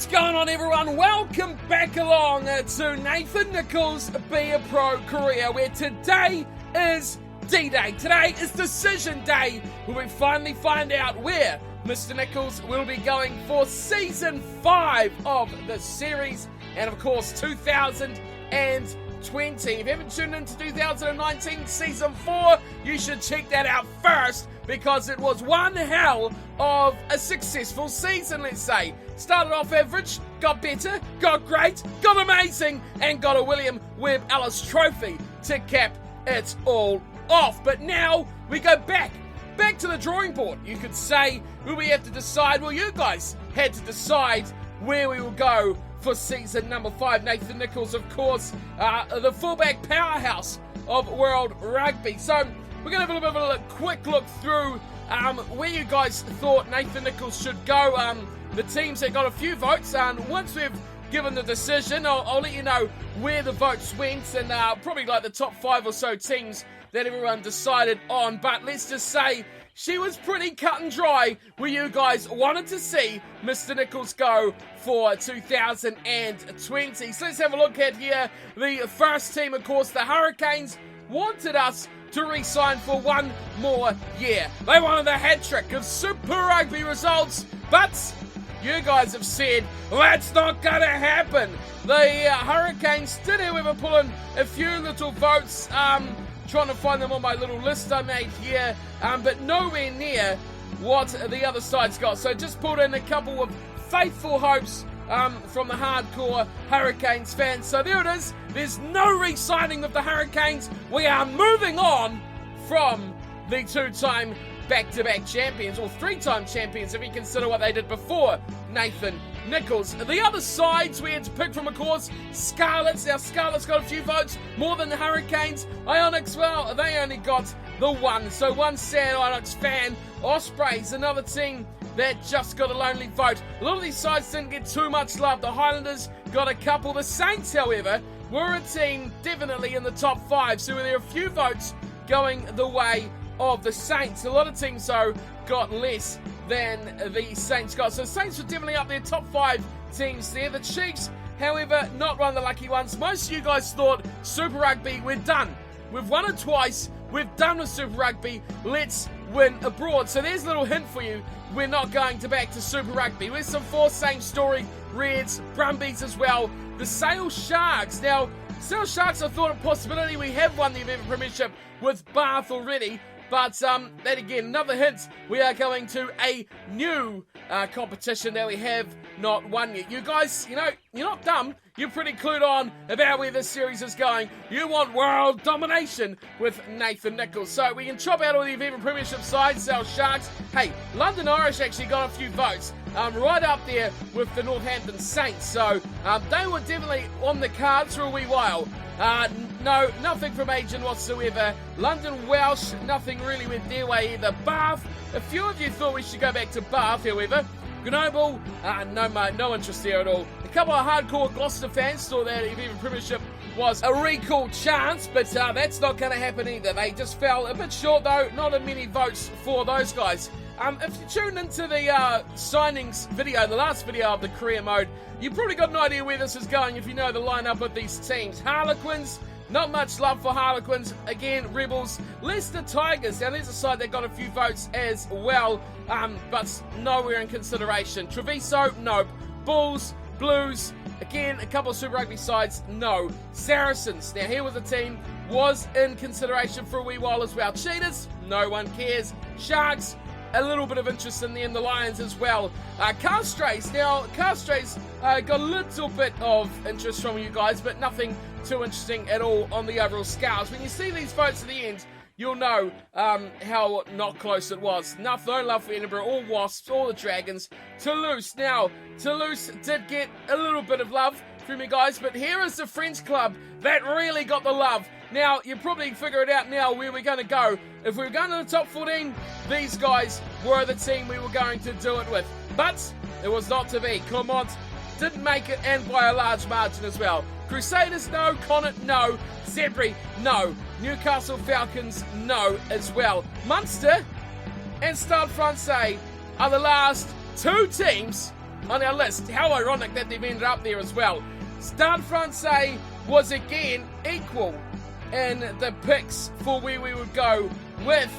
What's going on, everyone? Welcome back along to Nathan Nicholls' Be a Pro career, where today is D-Day. Today is decision day, where we finally find out where Mr. Nicholls will be going for Season 5 of the series, and of course 2020. If you haven't tuned into 2019 Season 4, you should check that out first, because it was one hell of a successful season, let's say. Started off average, got better, got great, got amazing, and got a William Webb Ellis Trophy to cap it all off. But now we go back to the drawing board, you could say, where we have to decide, well, you guys had to decide where we will go for season number 5. Nathan Nicholls, of course, the fullback powerhouse of World Rugby. So we're going to have a little bit of a quick look through where you guys thought Nathan Nicholls should go. The teams that got a few votes, and once we've given the decision, I'll let you know where the votes went, and probably like the top 5 or so teams that everyone decided on. But let's just say she was pretty cut and dry where you guys wanted to see Mr. Nicholls go for 2020. So let's have a look at here. The first team, of course, the Hurricanes, wanted us to re-sign for one more year. They wanted a hat-trick of Super Rugby results, but you guys have said that's not going to happen. The Hurricanes did, however, pull in a few little votes. Trying to find them on my little list I made here, but nowhere near what the other side's got. So just pulled in a couple of faithful hopes from the hardcore Hurricanes fans. So there it is. There's no re-signing of the Hurricanes. We are moving on from the two-time back-to-back champions, or three-time champions if you consider what they did before Nathan Nicholls. The other sides we had to pick from, of course, Scarlets. Now, Scarlets got a few votes more than the Hurricanes. Ionics, well, they only got the one. So one sad Ionics fan. Ospreys, another team that just got a lonely vote. A lot of these sides didn't get too much love. The Highlanders got a couple. The Saints, however, were a team definitely in the top 5. So there are a few votes going the way of the Saints. A lot of teams, though, got less than the Saints got. So Saints were definitely up there, top 5 teams there. The Chiefs, however, not one of the lucky ones. Most of you guys thought Super Rugby, we're done. We've won it twice. We're done with Super Rugby. Let's win abroad. So there's a little hint for you. We're not going back to Super Rugby. We're some 4 same story. Reds, Brumbies as well. The Sale Sharks. Now, Sale Sharks, I thought a possibility. We have won the Aviva Premiership with Bath already. But that again, another hint, we are going to a new competition that we have not won yet. You guys, you know, you're not dumb. You're pretty clued on about where this series is going. You want world domination with Nathan Nicholls. So we can chop out all the Aviva Premiership sides, South Sharks. Hey, London Irish actually got a few votes. Right up there with the Northampton Saints. So they were definitely on the cards for a wee while. No, nothing from Agent whatsoever. London Welsh, nothing really went their way either. Bath, a few of you thought we should go back to Bath, however. Grenoble, no interest there at all. A couple of hardcore Gloucester fans thought that Aviva Premiership was a recall chance, but that's not going to happen either. They just fell a bit short, though. Not as many votes for those guys. If you tuned into the signings video, the last video of the career mode, you probably got an idea where this is going if you know the lineup of these teams. Harlequins, not much love for Harlequins. Again, Rebels. Leicester Tigers. Now, there's a side that got a few votes as well, but nowhere in consideration. Treviso, nope. Bulls, Blues, again, a couple of Super Rugby sides, no. Saracens. Now, here was a team, was in consideration for a wee while as well. Cheetahs, no one cares. Sharks, a little bit of interest in them. The Lions as well. Castrays. Now, Castrays got a little bit of interest from you guys, but nothing too interesting at all on the overall scales. When you see these votes at the end, you'll know how not close it was. No love for Edinburgh, all Wasps, all the Dragons. Toulouse. Now, Toulouse did get a little bit of love from you guys, but here is the French club that really got the love. Now, you probably figure it out now where we're going to go. If we were going to the top 14, these guys were the team we were going to do it with. But it was not to be. Clermont didn't make it, and by a large margin as well. Crusaders, no. Connacht, no. Zebri, no. Newcastle Falcons, no as well. Munster and Stade Francais are the last 2 teams on our list. How ironic that they've ended up there as well. Stade Francais was again equal in the picks for where we would go with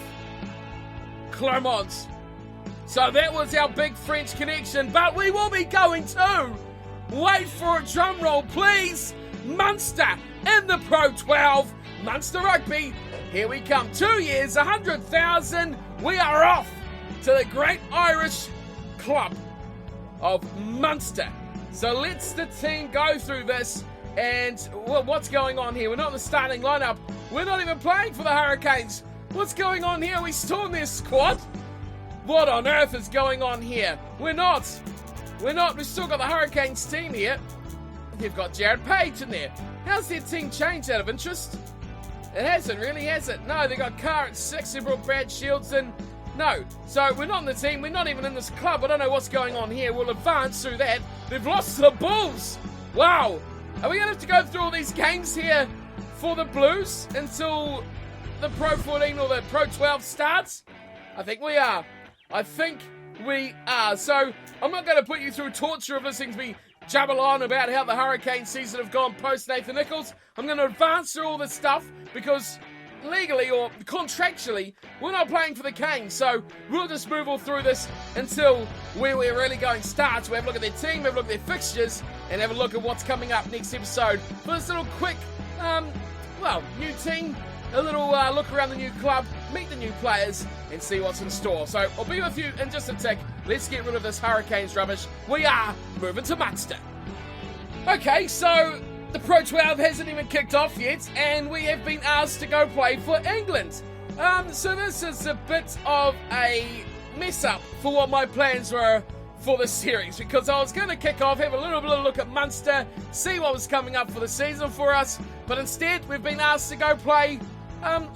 Clermont. So that was our big French connection, but we will be going to, wait for a drum roll please, Munster in the Pro 12, Munster Rugby. Here we come, 2 years, 100,000, we are off to the great Irish club of Munster. So let's the team go through this, and well, what's going on here? We're not in the starting lineup, we're not even playing for the Hurricanes. What's going on here? We storm their squad? What on earth is going on here? We're not. We've still got the Hurricanes team here. They've got Jared Page in there. How's their team changed out of interest? It hasn't, really, has it? No, they got Carr at 6. They brought Brad Shields in. No. So we're not in the team. We're not even in this club. I don't know what's going on here. We'll advance through that. They've lost to the Bulls. Wow. Are we going to have to go through all these games here for the Blues until the Pro 14 or the Pro 12 starts? I think we are. So I'm not going to put you through torture of listening to me jabble on about how the Hurricane season have gone post Nathan Nicholls. I'm going to advance through all this stuff because legally or contractually we're not playing for the Canes. So we'll just move all through this until where we're really going starts. We'll have a look at their team, have a look at their fixtures, and have a look at what's coming up next episode for this little quick, new team. A little look around the new club, meet the new players, and see what's in store. So I'll be with you in just a tick. Let's get rid of this Hurricanes rubbish. We are moving to Munster. Okay, so the Pro 12 hasn't even kicked off yet, and we have been asked to go play for England. So this is a bit of a mess up for what my plans were for this series, because I was going to kick off, have a little bit of a look at Munster, see what was coming up for the season for us, but instead we've been asked to go play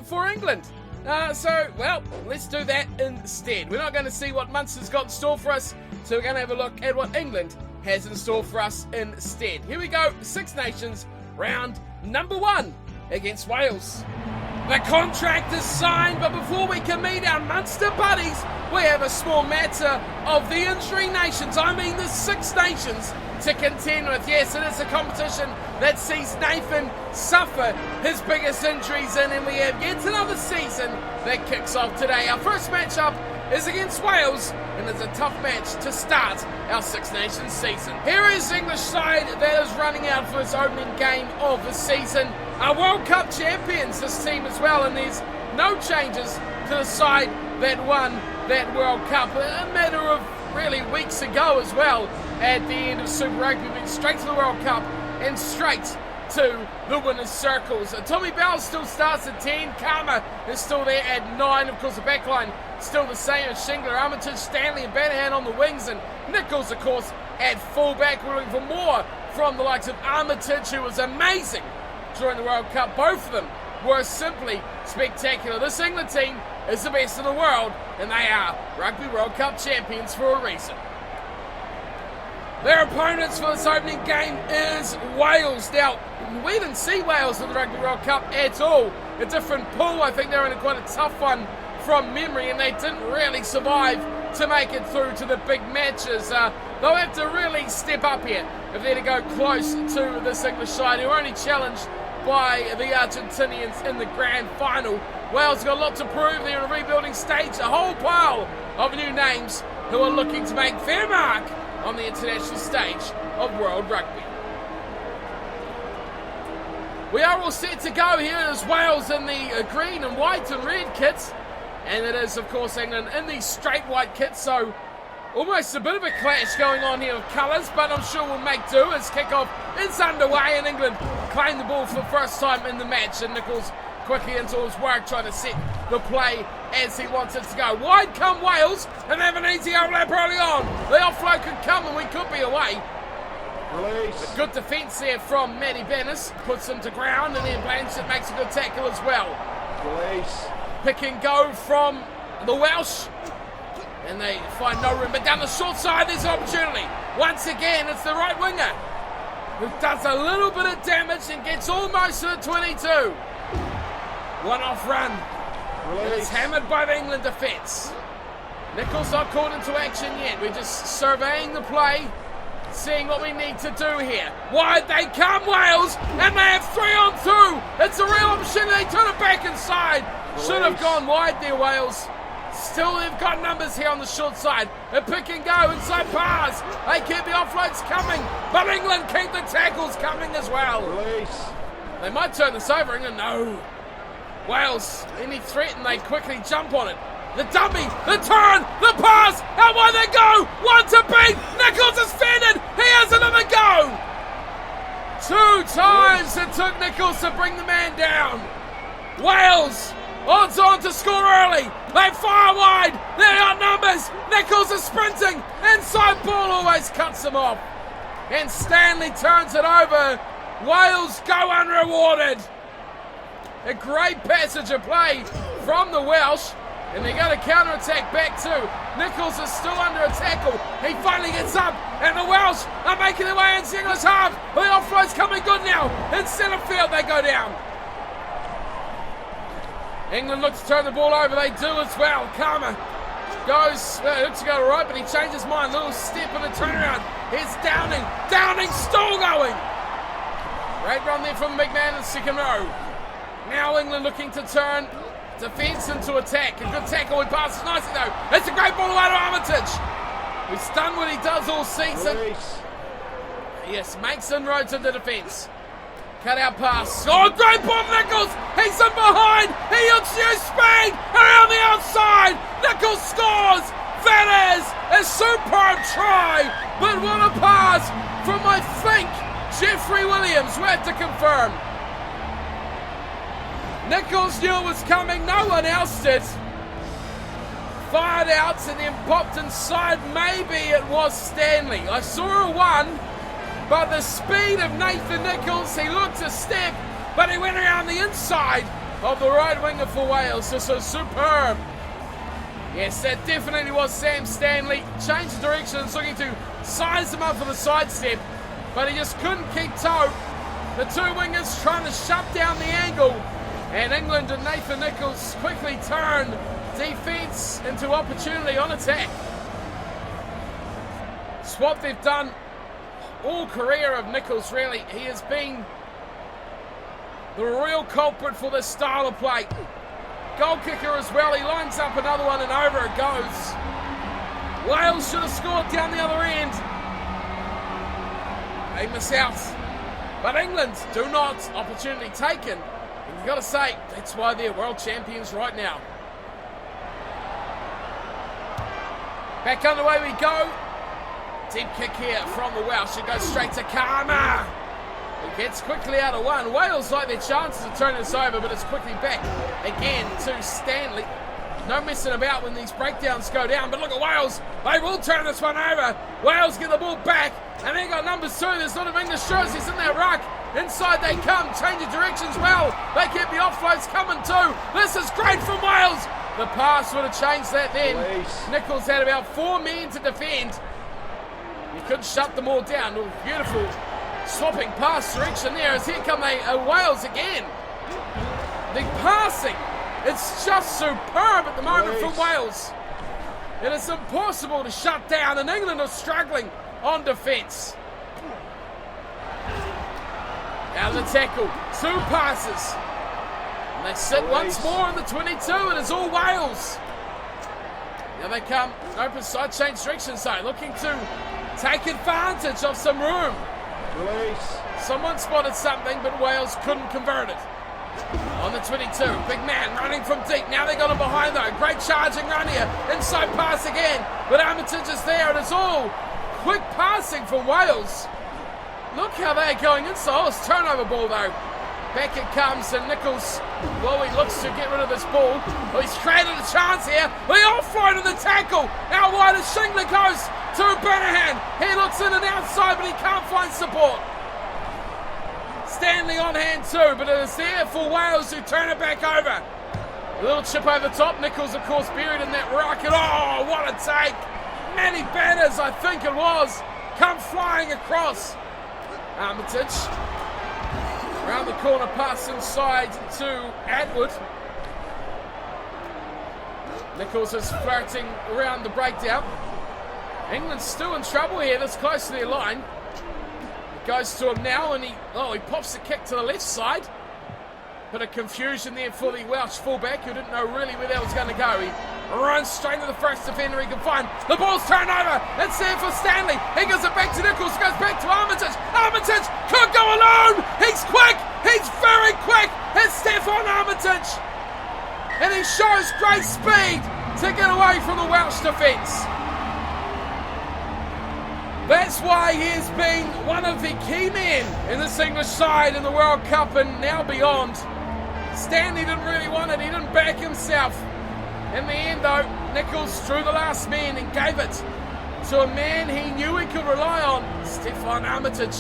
for England. Let's do that instead. We're not going to see what Munster's got in store for us, so we're going to have a look at what England has in store for us instead. Here we go, Six Nations, round number 1 against Wales. The contract is signed, but before we can meet our Munster buddies, we have a small matter of the injury nations. I mean the Six Nations to contend with. Yes, it is a competition that sees Nathan suffer his biggest injuries in, and we have yet another season that kicks off today. Our first matchup is against Wales, and it's a tough match to start our Six Nations season. Here is the English side that is running out for its opening game of the season. Our World Cup champions, this team as well, and there's no changes to the side that won that World Cup. A matter of really weeks ago as well, at the end of Super Rugby, went straight to the World Cup and straight to the winners' circles. Tommy Bell still starts at 10, Karma is still there at 9, of course the backline still the same as Shingler, Armitage, Stanley and Banahan on the wings, and Nicholls of course at fullback. We're looking for more from the likes of Armitage, who was amazing during the World Cup. Both of them were simply spectacular. This England team is the best in the world, and they are Rugby World Cup champions for a reason. Their opponents for this opening game is Wales. Now, we didn't see Wales in the Rugby World Cup at all. A different pool. I think they were in quite a tough one from memory, and they didn't really survive to make it through to the big matches. They'll have to really step up here if they're to go close to this English side, who are only challenged by the Argentinians in the grand final. Wales got a lot to prove. They're in a rebuilding stage. A whole pile of new names who are looking to make their mark on the international stage of World Rugby. We are all set to go. Here is Wales in the green and white and red kits, and it is of course England in the straight white kits, so almost a bit of a clash going on here of colours, but I'm sure we'll make do as kickoff is underway and England claim the ball for the first time in the match, and Nicholls quickly into his work trying to set the play as he wants it to go. Wide come Wales, and they have an easy overlap early on. The offload could come and we could be away. Release. Good defence there from Matty Bennis, puts him to ground, and then Blanchard makes a good tackle as well. Release. Pick and go from the Welsh, and they find no room, but down the short side there's an opportunity. Once again it's the right winger who does a little bit of damage and gets almost to the 22. One off run. And it's hammered by the England defence. Nicholls not called into action yet. We're just surveying the play. seeing what we need to do here. Wide they come, Wales, and they have 3 on 2. It's a real opportunity. They turn it back inside. Should have gone wide there, Wales. Still, they've got numbers here on the short side. A pick and go inside pass. They keep the offloads coming, but England keep the tackles coming as well. Release. They might turn this over. England, no. Wales, any threat, and they quickly jump on it. The dummy, the turn, the pass, how wide they go. 1 to beat. Nicholls is fended. He has another go. 2 times it took Nicholls to bring the man down. Wales odds on to score early. They fire wide. They got numbers. Nicholls is sprinting. Inside ball always cuts him off. And Stanley turns it over. Wales go unrewarded. A great passage of play from the Welsh. And they're going to counter-attack back too. Nicholls is still under a tackle. He finally gets up. And the Welsh are making their way into English half. The offload's coming good now. In centre field they go down. England looks to turn the ball over. They do as well. Karma goes, looks to go right, but he changes mind. Little step in the turnaround. Here's Downing. Downing still going. Great run there from the big man in the second row. Now England looking to turn defence into attack. A good tackle. He passes nicely though. It's a great ball away to Armitage, who's done what he does all season. Release. Yes, makes inroads into defence. Cut out pass. Oh, great ball, Nicholls. He's in behind. He looks to use speed around the outside. Nicholls scores. That is a superb try. But what a pass from, I think, Jeffrey Williams. We have to confirm. Nicholls knew it was coming. No one else did. Fired out and then popped inside. Maybe it was Stanley. I saw a 1. But the speed of Nathan Nicholls, he looked to step, but he went around the inside of the right winger for Wales. This was superb. Yes, that definitely was Sam Stanley. Changed directions, looking to size him up for the sidestep, but he just couldn't keep toe. The 2 wingers trying to shut down the angle, and England and Nathan Nicholls quickly turned defence into opportunity on attack. It's what they've done all career of Nicholls, really. He has been the real culprit for this style of play. Goal kicker as well. He lines up another one and over it goes. Wales should have scored down the other end. They miss out. But England do not. Opportunity taken. And you've got to say, that's why they're world champions right now. Back underway we go. Deep kick here from the Welsh. It goes straight to Karma. He gets quickly out of 1. Wales like their chances of turning this over, but it's quickly back again to Stanley. No messing about when these breakdowns go down, but look at Wales. They will turn this one over. Wales get the ball back, and they got numbers 2. There's a lot of English jerseys in that ruck. Inside they come, changing directions well. They keep the offloads coming too. This is great from Wales. The pass would have changed that then. Nicholls had about 4 men to defend. You couldn't shut them all down. Oh, beautiful swapping pass direction there as here come Wales again. The passing, it's just superb at the moment from Wales. It is impossible to shut down, and England are struggling on defence. Out of the tackle, 2 passes. And they sit once more on the 22, and it's all Wales. Now they come, open side, change direction zone, looking to take advantage of some room. Release. Someone spotted something, but Wales couldn't convert it. On the 22, big man running from deep. Now they got him behind though. Great charging run here. Inside pass again. But Armitage is there, and it's all quick passing from Wales. Look how they're going inside. Oh, it's turnover ball though. Back it comes, and Nicholls, well, he looks to get rid of this ball. Well, he's created a chance here. He offloaded the tackle. Out wide as Shingley goes to Banahan. He looks in and outside, but he can't find support. Stanley on hand too, but it is there for Wales who turn it back over. A little chip over the top. Nicholls, of course, buried in that rocket. Oh, what a take. Manny Banners, I think it was, come flying across. Armitage. Around the corner, pass inside to Atwood. Nicholls is flirting around the breakdown. England's still in trouble here, this close to their line. It goes to him now, and he pops the kick to the left side. Bit of confusion there for the Welsh fullback, who didn't know really where that was going to go. He runs straight to the first defender he can find. The ball's turned over. It's there for Stanley. He gives it back to Nicholls. Goes back to Armitage. Armitage could go alone. He's quick. He's very quick. It's Stefan Armitage. And he shows great speed to get away from the Welsh defence. That's why he has been one of the key men in this English side in the World Cup and now beyond. Stanley didn't really want it. He didn't back himself. In the end, though, Nicholls drew the last man and gave it to a man he knew he could rely on, Stefan Armitage.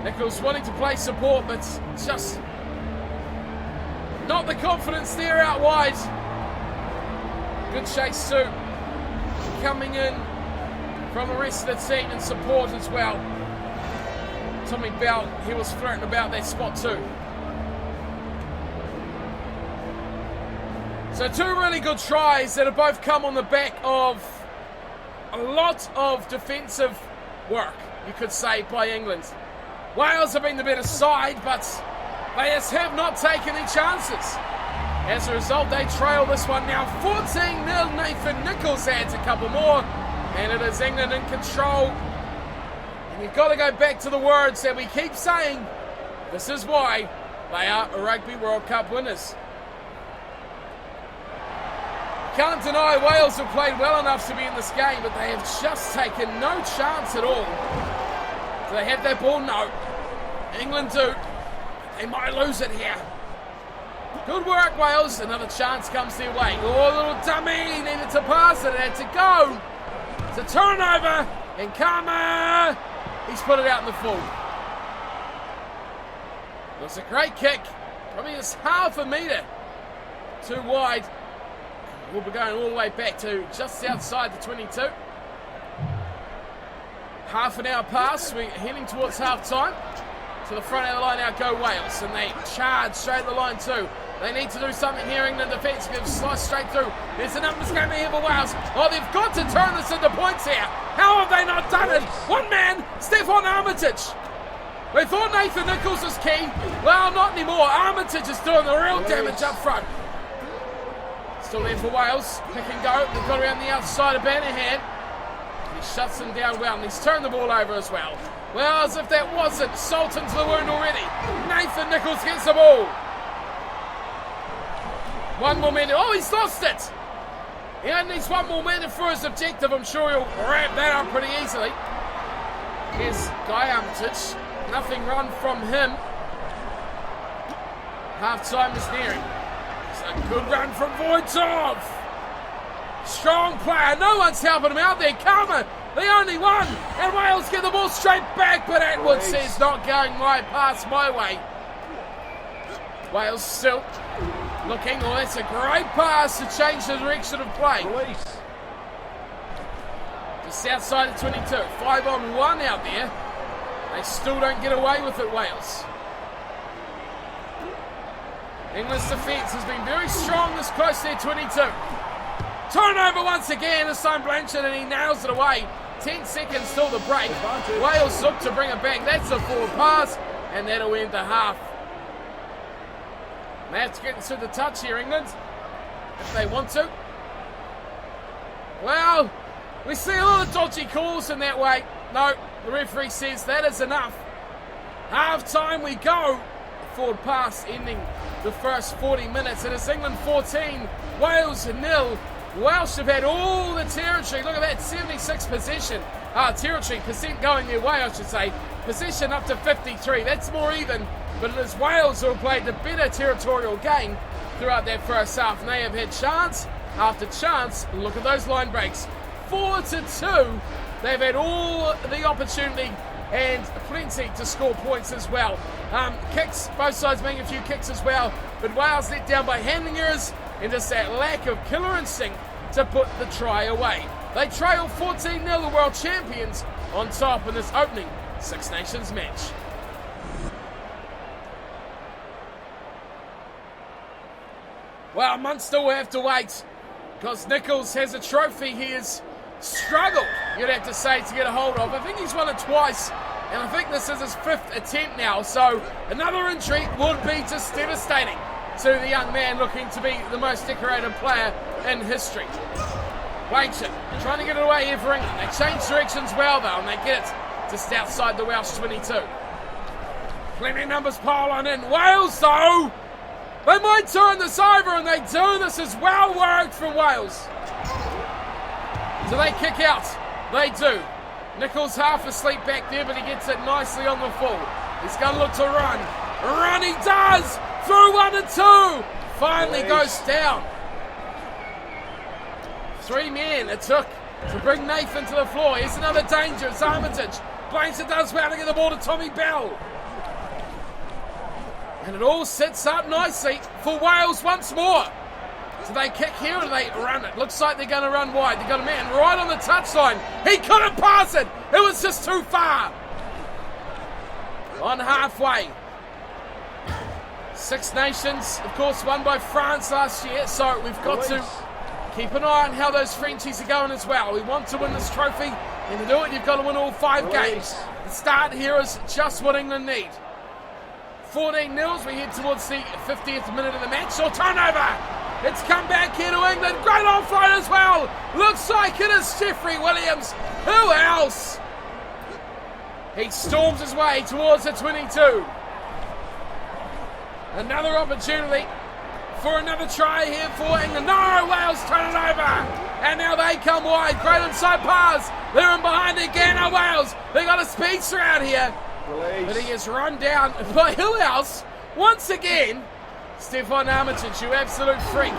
Nicholls wanting to play support, but just not the confidence there out wide. Good chase too. Coming in from the rest of the team and support as well. Tommy Bell, he was flirting about that spot too. So two really good tries that have both come on the back of a lot of defensive work, you could say, by England. Wales have been the better side, but they just have not taken any chances. As a result, they trail this one now 14-0. Nathan Nicholls adds a couple more, and it is England in control. And you've got to go back to the words that we keep saying. This is why they are Rugby World Cup winners. Can't deny Wales have played well enough to be in this game, but they have just taken no chance at all. Do they have that ball? No. England do. They might lose it here. Good work, Wales. Another chance comes their way. Oh, little dummy. He needed to pass it. It had to go. It's a turnover. And Karma. He's put it out in the full. It was a great kick. Probably just half a metre too wide. We'll be going all the way back to just outside the 22. Half an hour pass. We're heading towards half time. To the front of the line now go Wales. And they charge straight to the line too. They need to do something here. England defence gives slice straight through. There's a numbers game here for Wales. Oh, they've got to turn this into points here. How have they not done it? One man, Stefan Armitage. We thought Nathan Nicholls was key. Well, not anymore. Armitage is doing the real damage up front. Still there for Wales. Pick and go. They've got around the outside of Bannerhan. He shuts them down well, and he's turned the ball over as well. Well, as if that wasn't salt into the wound already. Nathan Nicholls gets the ball. One more minute. Oh, he's lost it. He only needs one more minute for his objective. I'm sure he'll wrap that up pretty easily. Here's Guy Armitage. Nothing run from him. Half time is nearing. It's a good run from Voitov. Strong player. No one's helping him out there. Karma, the only one. And Wales get the ball straight back, but Atwood says not going right past my way. Wales still looking. Oh, that's a great pass to change the direction of play. Release. Just outside the 22. 5-on-1 out there. They still don't get away with it, Wales. England's defence has been very strong this close to their 22. Turnover once again, this time Blanchard, and he nails it away. 10 seconds till the break. Wales look to bring it back. That's a forward pass, and that'll end the half. They have to get into the touch here, England, if they want to. Well, we see a lot of dodgy calls in that way. No, the referee says that is enough. Half time we go. Forward pass ending the first 40 minutes. It is England 14, Wales 0. Welsh have had all the territory. Look at that, 76 possession. Territory percent going their way, I should say. Possession up to 53. That's more even. But it is Wales who have played the better territorial game throughout that first half. And they have had chance after chance. Look at those line breaks. 4-2. They've had all the opportunity and plenty to score points as well. Kicks, both sides making a few kicks as well. But Wales let down by handling errors and just that lack of killer instinct to put the try away. They trail 14-0, the world champions, on top in this opening Six Nations match. Well, Munster will have to wait because Nicholls has a trophy he is struggled, you'd have to say, to get a hold of. I think he's won it twice, and I think this is his 5th attempt now, so another injury would be just devastating to the young man looking to be the most decorated player in history. Blanchard trying to get it away here for England. They change directions well though, and they get it just outside the Welsh 22. Plenty of numbers pile on in. Wales though, they might turn this over, and they do. This is well worked from Wales. Do they kick out? They do. Nicholls half asleep back there, but he gets it nicely on the full. He's going to look to run. Run he does! Through 1 and 2. Finally goes down. 3 men it took to bring Nathan to the floor. Here's another danger. It's Armitage. Blanchard does well to get the ball to Tommy Bell. And it all sets up nicely for Wales once more. Do they kick here or do they run it? Looks like they're going to run wide. They've got a man right on the touchline. He couldn't pass it. It was just too far. On halfway. 6 Nations, of course, won by France last year. So we've got to keep an eye on how those Frenchies are going as well. We want to win this trophy. And to do it, you've got to win all 5 games. The start here is just what England need. 14-0 as we head towards the 50th minute of the match. Or turnover. It's come back here to England. Great offload as well. Looks like it is Jeffrey Williams. Who else? He storms his way towards the 22. Another opportunity for another try here for England. No, Wales turn it over. And now they come wide. Great inside pass. They're in behind again. Oh, Wales. They got a speedster out here. Release. But he is run down by who else? Once again, Stefan Armitage, you absolute freak.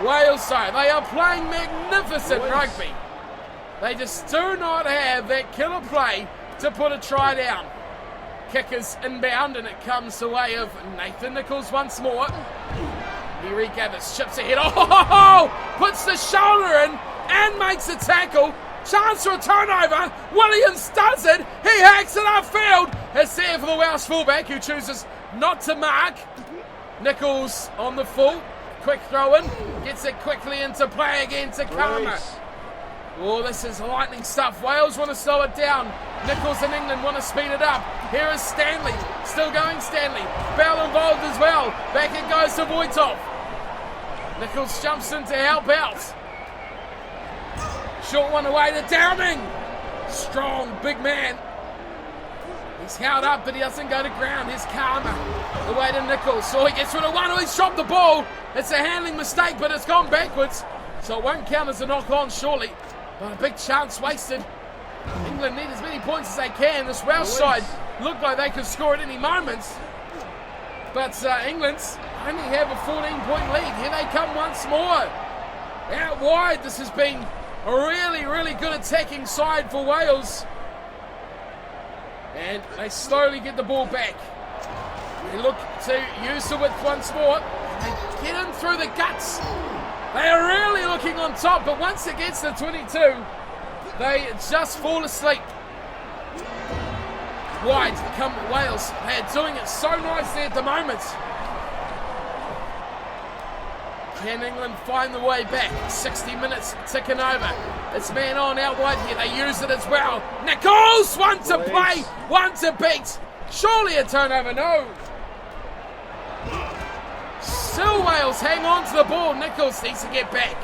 Wales, so they are playing magnificent rugby. They just do not have that killer play to put a try down. Kick is inbound, and it comes the way of Nathan Nicholls once more. He regathers, chips ahead. Oh, puts the shoulder in and makes a tackle. Chance for a turnover. Williams does it. He hacks it upfield. It's there for the Welsh fullback, who chooses not to mark. Nicholls on the full. Quick throw in. Gets it quickly into play again to Karma. Oh, this is lightning stuff. Wales want to slow it down. Nicholls and England want to speed it up. Here is Stanley. Still going Stanley. Bell involved as well. Back it goes to Voitov. Nicholls jumps in to help out. Short one away to Downing. Strong, big man. He's held up, but he doesn't go to ground. Here's Karma. The way to Nicholls. So he gets rid of one. Oh, he's dropped the ball. It's a handling mistake, but it's gone backwards. So it won't count as a knock-on, surely. But a big chance wasted. England need as many points as they can. This Welsh side looked like they could score at any moment. But England's only have a 14-point lead. Here they come once more. Out wide, this has been a really, really good attacking side for Wales. And they slowly get the ball back. They look to use the width once more. They get in through the guts. They are really looking on top, but once it gets to 22, they just fall asleep. Wide come Wales. They are doing it so nicely at the moment. Can England find the way back? 60 minutes ticking over. It's man on out wide here. They use it as well. Nicholls, one to play, one to beat. Surely a turnover, no. Still Wales hang on to the ball. Nicholls needs to get back.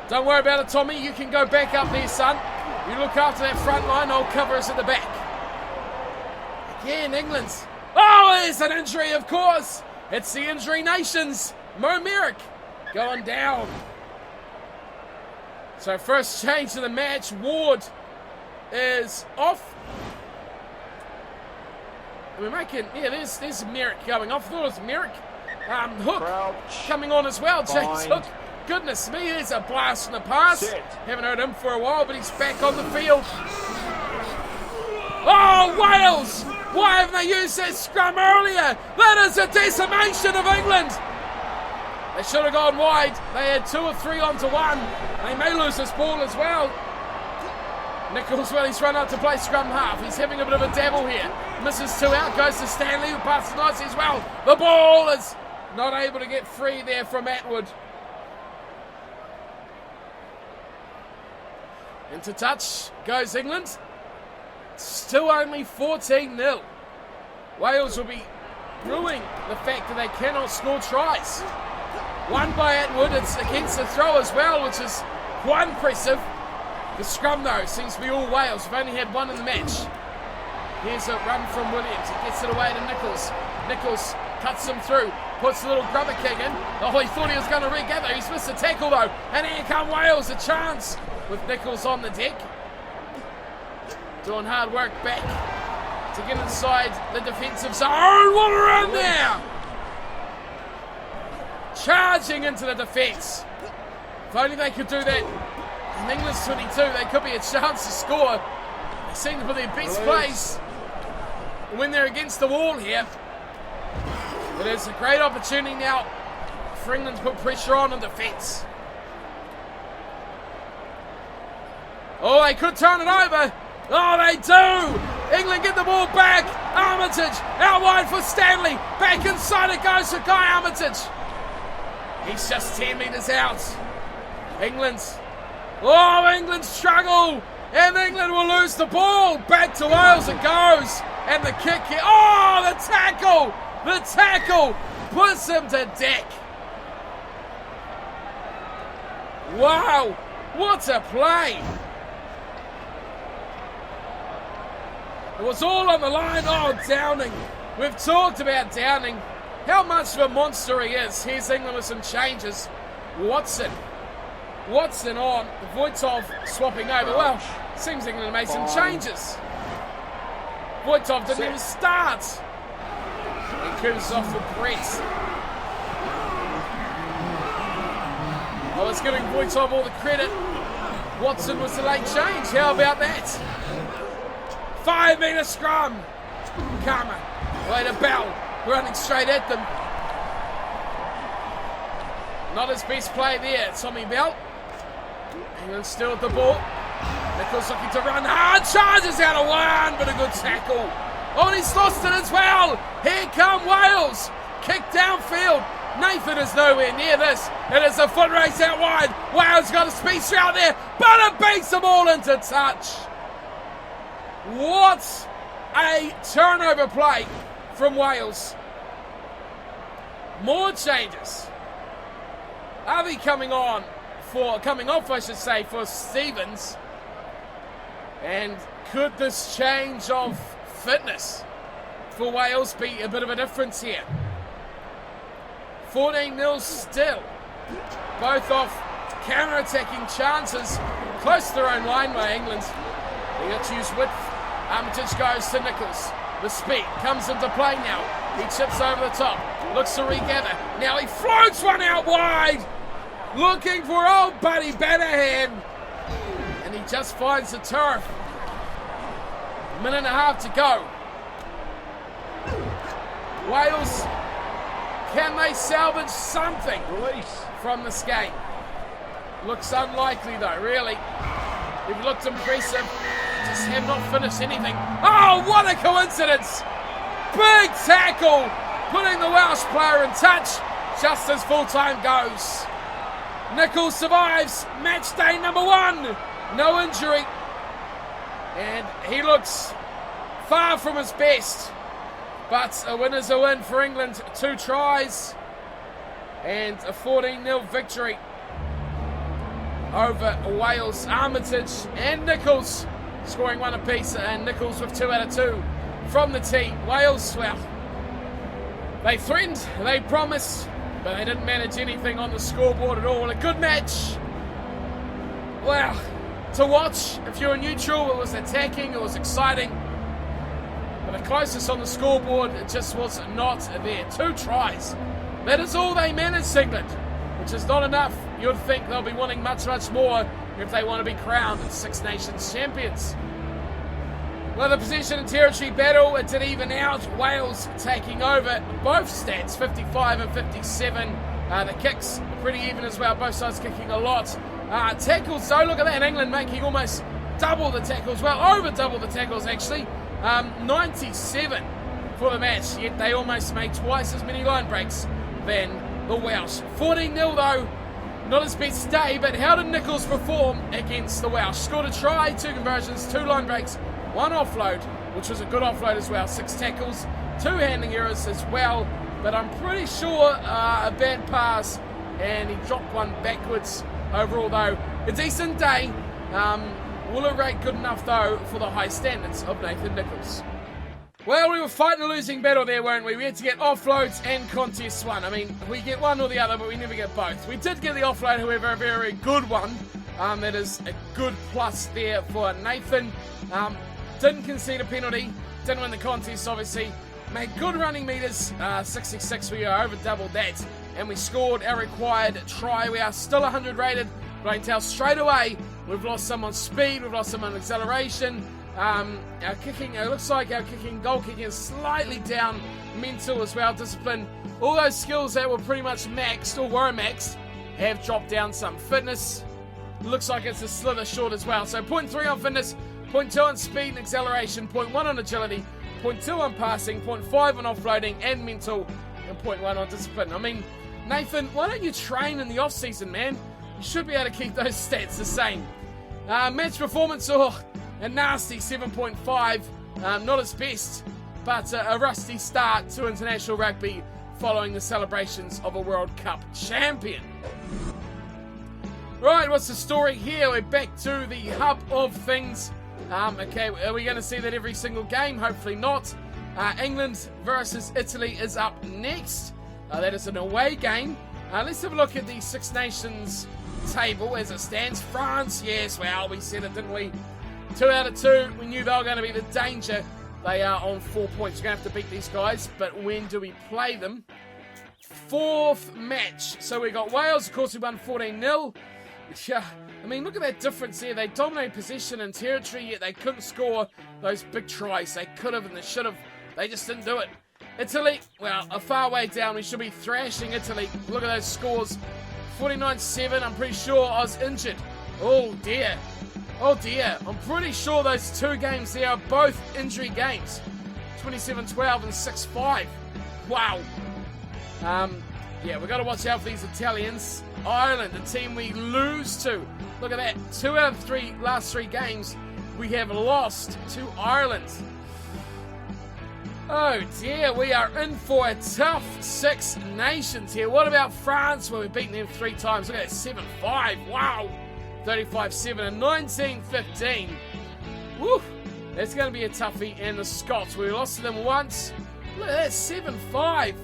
Don't worry about it, Tommy. You can go back up there, son. You look after that front line. I'll cover us at the back. Again, England's. Oh, there's an injury, of course. It's the injury nations. Mo Merrick going down. So first change of the match. Ward is off. We're making, yeah, there's Merrick going off. I thought it was Merrick. Hook Crouch. coming on as well. James Bind. Hook. Goodness me, there's a blast in the pass. Set. Haven't heard him for a while, but he's back on the field. Oh, Wales! Why haven't they used that scrum earlier? That is a decimation of England. They should have gone wide. They had 2 or 3 onto 1. They may lose this ball as well. Nicholls, well, he's run out to play scrum half. He's having a bit of a dabble here. Misses 2 out, goes to Stanley, who passes nicely as well. The ball is not able to get free there from Atwood. Into touch goes England. Still only 14-0. Wales will be ruining the fact that they cannot score tries. One by Atwood, it's against the throw as well, which is quite impressive. The scrum though seems to be all Wales. We've only had one in the match. Here's a run from Williams. He gets it away to Nicholls. Nicholls cuts him through, puts a little grubber kick in. Oh, he thought he was going to regather. He's missed a tackle though. And here come Wales, a chance with Nicholls on the deck. Doing hard work back to get inside the defensive zone. What a run there! Charging into the defence. If only they could do that in England's 22, they could be a chance to score. They seem to be their best place when they're against the wall here. It is a great opportunity now for England to put pressure on in defence. Oh, they could turn it over. Oh, they do! England get the ball back. Armitage out wide for Stanley. Back inside it goes for Guy Armitage. He's just 10 metres out. England struggle. And England will lose the ball. Back to Wales it goes. And the kick here. Oh, the tackle. The tackle puts him to deck. Wow, what a play. It was all on the line. Oh, Downing. We've talked about Downing. How much of a monster he is. Here's England with some changes. Watson on. Voitov swapping over. Well, seems England made some changes. Voitov didn't even start. He comes off the press. I was giving Voitov all the credit. Watson was the late change. How about that? 5-metre scrum. Karma. Way to Bell. Running straight at them. Not his best play there. Tommy Bell. England still at the ball. Nicholls looking to run hard. Charges out of one, but a good tackle. Oh, and he's lost it as well. Here come Wales. Kick downfield. Nathan is nowhere near this. It is a foot race out wide. Wales got a speedster out there, but it beats them all into touch. What a turnover play from Wales. More changes. Avi coming off, I should say, for Stevens. And could this change of fitness for Wales be a bit of a difference here? 14-0 still. Both off counter-attacking chances close to their own line by England. They got to use width. Armitage goes to Nicholls. The speed comes into play now. He chips over the top. Looks to regather. Now he floats one out wide. Looking for old buddy Bannerhan. And he just finds the turf. A minute and a half to go. Wales, can they salvage something from this game? Looks unlikely though, really. They've looked impressive. Just have not finished anything. Oh, what a coincidence! Big tackle, putting the Welsh player in touch just as full time goes. Nicholls survives match day number 1. No injury. And he looks far from his best. But a win is a win for England. 2 tries and a 14-0 victory over Wales. Armitage and Nicholls scoring 1 apiece, and Nicholls with 2 out of 2 from the team. Wales, well, they threatened, they promised, but they didn't manage anything on the scoreboard at all. A good match. Well, to watch, if you're neutral, it was attacking, it was exciting. But the closest on the scoreboard, it just was not there. 2 tries. That is all they managed, England, which is not enough. You'd think they'll be wanting much, much more if they want to be crowned Six Nations champions. Well, the possession and territory battle, it did even out. Wales taking over both stats, 55 and 57. The kicks pretty even as well, both sides kicking a lot. Tackles, so look at that, England making almost double the tackles, well, over double the tackles actually. 97 for the match, yet they almost made twice as many line breaks than the Welsh. 14-0 though, Not his best day, but how did Nicholls perform against the Welsh? Scored a try, 2 conversions, 2 line breaks, 1 offload, which was a good offload as well. 6 tackles, 2 handling errors as well. But I'm pretty sure a bad pass, and he dropped one backwards. Overall, though, a decent day. Will it rate good enough, though, for the high standards of Nathan Nicholls? Well, we were fighting a losing battle there, weren't we? We had to get offloads and contests won. I mean, we get one or the other, but we never get both. We did get the offload, however, a very good one. That is a good plus there for Nathan. Didn't concede a penalty. Didn't win the contest, obviously. Made good running metres, 66. We are over double that. And we scored our required try. We are still 100 rated, but I can tell straight away we've lost some on speed, we've lost some on acceleration. Our kicking, it looks like our goal kicking is slightly down. Mental as well, discipline. All those skills that were pretty much maxed, or were maxed, have dropped down some. Fitness, looks like it's a slither short as well. So 0.3 on fitness, 0.2 on speed and acceleration, 0.1 on agility, 0.2 on passing, 0.5 on offloading and mental, and 0.1 on discipline. I mean, Nathan, why don't you train in the off-season, man? You should be able to keep those stats the same. Match performance, a nasty 7.5. Not his best, but a rusty start to international rugby following the celebrations of a World Cup champion. Right, what's the story here? We're back to the hub of things. Okay, are we going to see that every single game? Hopefully not. England versus Italy is up next. That is an away game. Let's have a look at the Six Nations table as it stands. France, yes, well, we said it, didn't we? 2 out of 2. We knew they were going to be the danger. They are on 4 points. We're going to have to beat these guys, but when do we play them? 4th match. So we got Wales, of course, we won 14-0. Yeah, I mean, look at that difference here. They dominated possession and territory, yet they couldn't score those big tries. They could have and they should have. They just didn't do it. Italy, well, a far way down. We should be thrashing Italy. Look at those scores. 49-7. I'm pretty sure I was injured. Oh, dear. Oh, dear. I'm pretty sure those 2 games there are both injury games. 27-12 and 6-5. Wow. Yeah, we've got to watch out for these Italians. Ireland, the team we lose to. Look at that. 2 out of 3 last 3 games we have lost to Ireland. Oh dear, we are in for a tough Six Nations here. What about France? Well, we've beaten them 3 times. Look at that, 7-5. Wow. 35-7 and 19-15. Woo. That's going to be a toughie. And the Scots, we lost to them once. Look at that, 7-5.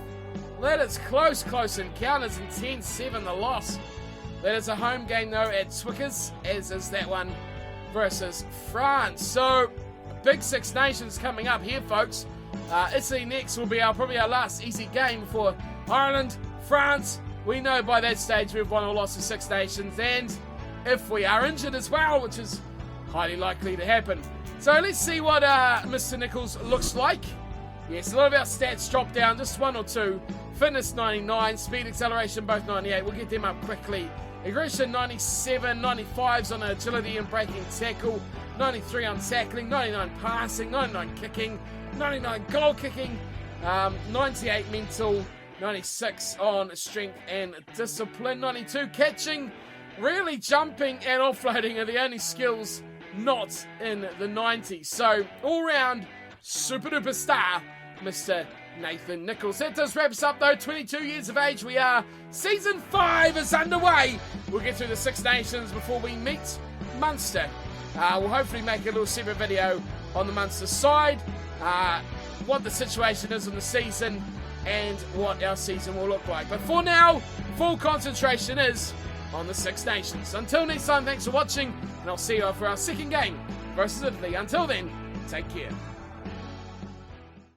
That is close encounters, and 10-7 the loss. That is a home game, though, at Swickers, as is that one versus France. So, big Six Nations coming up here, folks. Italy next will be probably our last easy game for Ireland. France, we know by that stage we've won or lost the Six Nations, and if we are injured as well, which is highly likely to happen. So let's see what Mr. Nicholls looks like. Yes, a lot of our stats drop down, just 1 or 2. Fitness 99, speed, acceleration both 98. We'll get them up quickly. Aggression 97, 95s on agility and breaking tackle, 93 on tackling, 99 passing, 99 kicking, 99 goal kicking, 98 mental, 96 on strength and discipline, 92 catching. Really, jumping and offloading are the only skills not in the 90s. So, all round, super duper star, Mr. Nathan Nicholls. That does wrap us up, though. 22 years of age we are. Season 5 is underway. We'll get through the Six Nations before we meet Munster. We'll hopefully make a little separate video on the Munster side, what the situation is in the season, and what our season will look like. But for now, full concentration is on the Six Nations. Until next time, thanks for watching, and I'll see you for our second game versus Italy. Until then, take care.